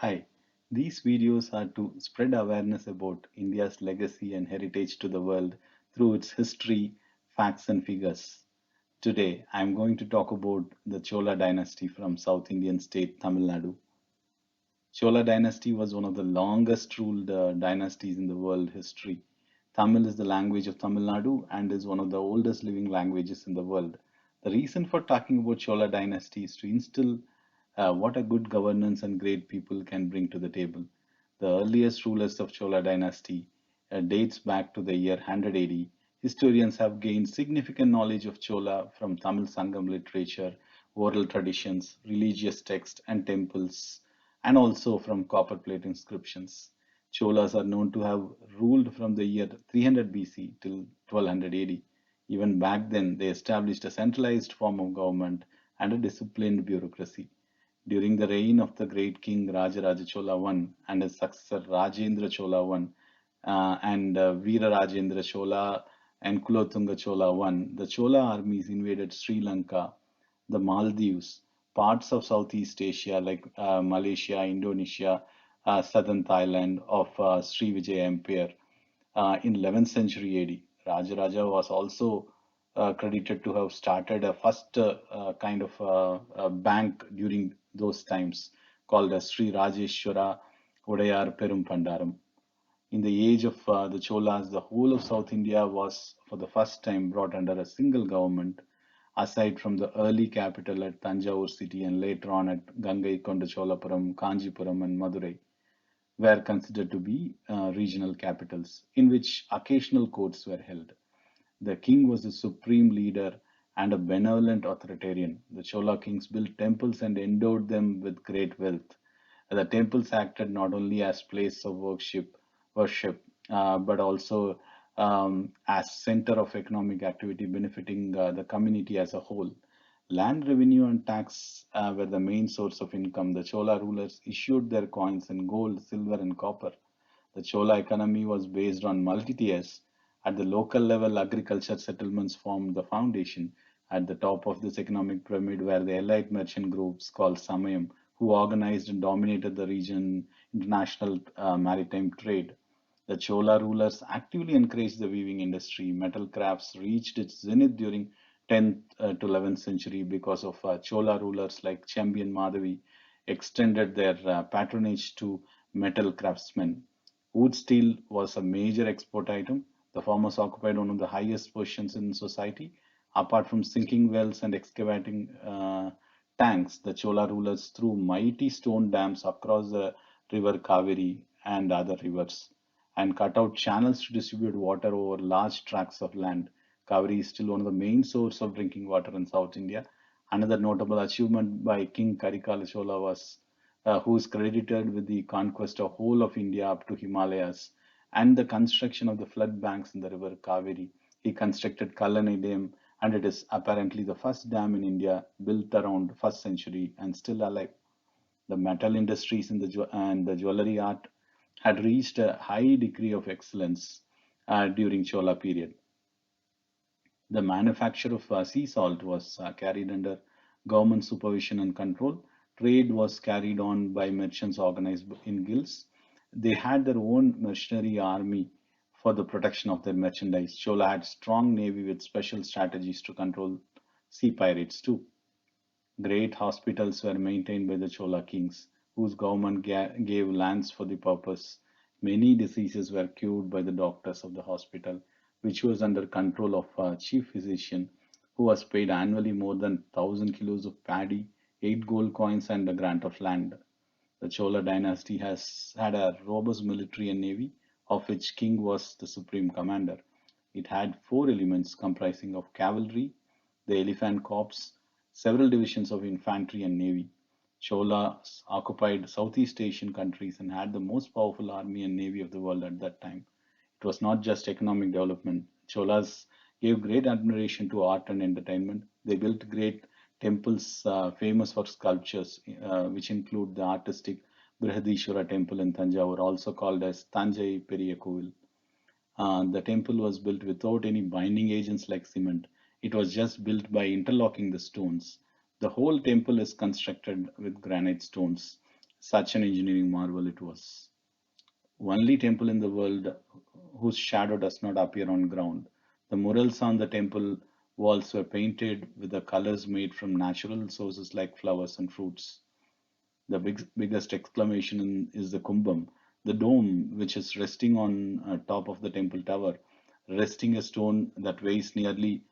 Hi, these videos are to spread awareness about India's legacy and heritage to the world through its history, facts, and figures. Today, I am going to talk about the Chola dynasty from South Indian state Tamil Nadu. Chola dynasty was one of the longest ruled dynasties in the world history. Tamil is the language of Tamil Nadu and is one of the oldest living languages in the world. The reason for talking about Chola dynasty is to instill what a good governance and great people can bring to the table. The earliest rulers of Chola dynasty dates back to the year 100 AD. Historians have gained significant knowledge of Chola from Tamil Sangam literature, oral traditions, religious texts, and temples, and also from copper plate inscriptions. Cholas are known to have ruled from the year 300 BC till 1200 AD. Even back then, they established a centralized form of government and a disciplined bureaucracy. During the reign of the great king Rajaraja Chola I and his successor Rajendra Chola I and Veera Rajendra Chola and Kulothunga Chola I, the Chola armies invaded Sri Lanka, the Maldives, parts of Southeast Asia like Malaysia, Indonesia, southern Thailand of Sri Vijaya Empire in 11th century AD. Rajaraja was also credited to have started a first kind of bank during those times called as Sri Rajeshwara Odayar Perum Pandaram. In the age of the Cholas, the whole of South India was for the first time brought under a single government, aside from the early capital at Tanjavur city and later on at Gangaikonda Cholapuram, Kanjipuram, and Madurai were considered to be regional capitals, in which occasional courts were held. The king was the supreme leader and a benevolent authoritarian. The Chola kings built temples and endowed them with great wealth. The temples acted not only as places of worship, but also as center of economic activity benefiting the community as a whole. Land revenue and tax were the main source of income. The Chola rulers issued their coins in gold, silver, and copper. The Chola economy was based on multi-tiers. At the local level, agriculture settlements formed the foundation. At the top of this economic pyramid were the elite merchant groups called Samayam, who organized and dominated the region international maritime trade. The Chola rulers actively encouraged the weaving industry. Metal crafts reached its zenith during 10th to 11th century because of Chola rulers like Chambian Madhavi extended their patronage to metal craftsmen. Wood steel was a major export item. The farmers occupied one of the highest positions in society. Apart from sinking wells and excavating tanks, the Chola rulers threw mighty stone dams across the river Kaveri and other rivers and cut out channels to distribute water over large tracts of land. Kaveri is still one of the main sources of drinking water in South India. Another notable achievement by King Karikala Chola was who is credited with the conquest of whole of India up to Himalayas and the construction of the flood banks in the river Kaveri. He constructed Kalani Dam, and it is apparently the first dam in India built around first century and still alive. The metal industries and the jewelry art had reached a high degree of excellence during Chola period. The manufacture of sea salt was carried under government supervision and control. Trade was carried on by merchants organized in guilds. They had their own mercenary army for the protection of their merchandise. Chola had strong navy with special strategies to control sea pirates too. Great hospitals were maintained by the Chola kings, whose government gave lands for the purpose. Many diseases were cured by the doctors of the hospital, which was under control of a chief physician who was paid annually more than 1,000 kilos of paddy, 8 gold coins, and a grant of land. The Chola dynasty has had a robust military and navy, of which king was the supreme commander. It had four elements comprising of cavalry, the elephant corps, several divisions of infantry and navy. Cholas occupied Southeast Asian countries and had the most powerful army and navy of the world at that time. It was not just economic development. Cholas gave great admiration to art and entertainment. They built great temples famous for sculptures, which include the artistic Brihadishwara temple in Tanjavur, also called as Tanjai Periya Kovil. The temple was built without any binding agents like cement. It was just built by interlocking the stones. The whole temple is constructed with granite stones. Such an engineering marvel it was. Only temple in the world whose shadow does not appear on ground. The murals on the temple walls were painted with the colors made from natural sources like flowers and fruits. The biggest exclamation is the kumbham, the dome which is resting on top of the temple tower, resting a stone that weighs nearly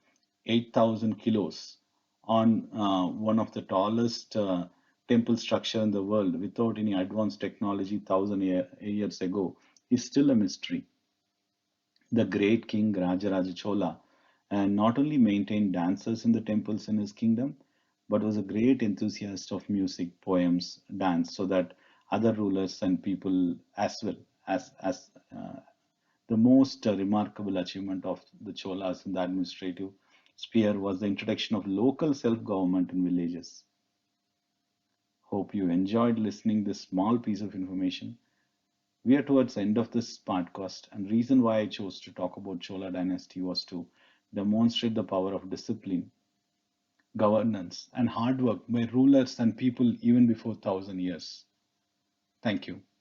8,000 kilos on one of the tallest temple structure in the world without any advanced technology years ago is still a mystery. The great king Rajaraja Chola and not only maintained dancers in the temples in his kingdom, but was a great enthusiast of music, poems, dance, so that other rulers and people as well as the most remarkable achievement of the Cholas in the administrative sphere was the introduction of local self-government in villages. Hope you enjoyed listening this small piece of information. We are towards the end of this podcast, and reason why I chose to talk about Chola Dynasty was to demonstrate the power of discipline, governance, and hard work by rulers and people even before 1,000 years. Thank you.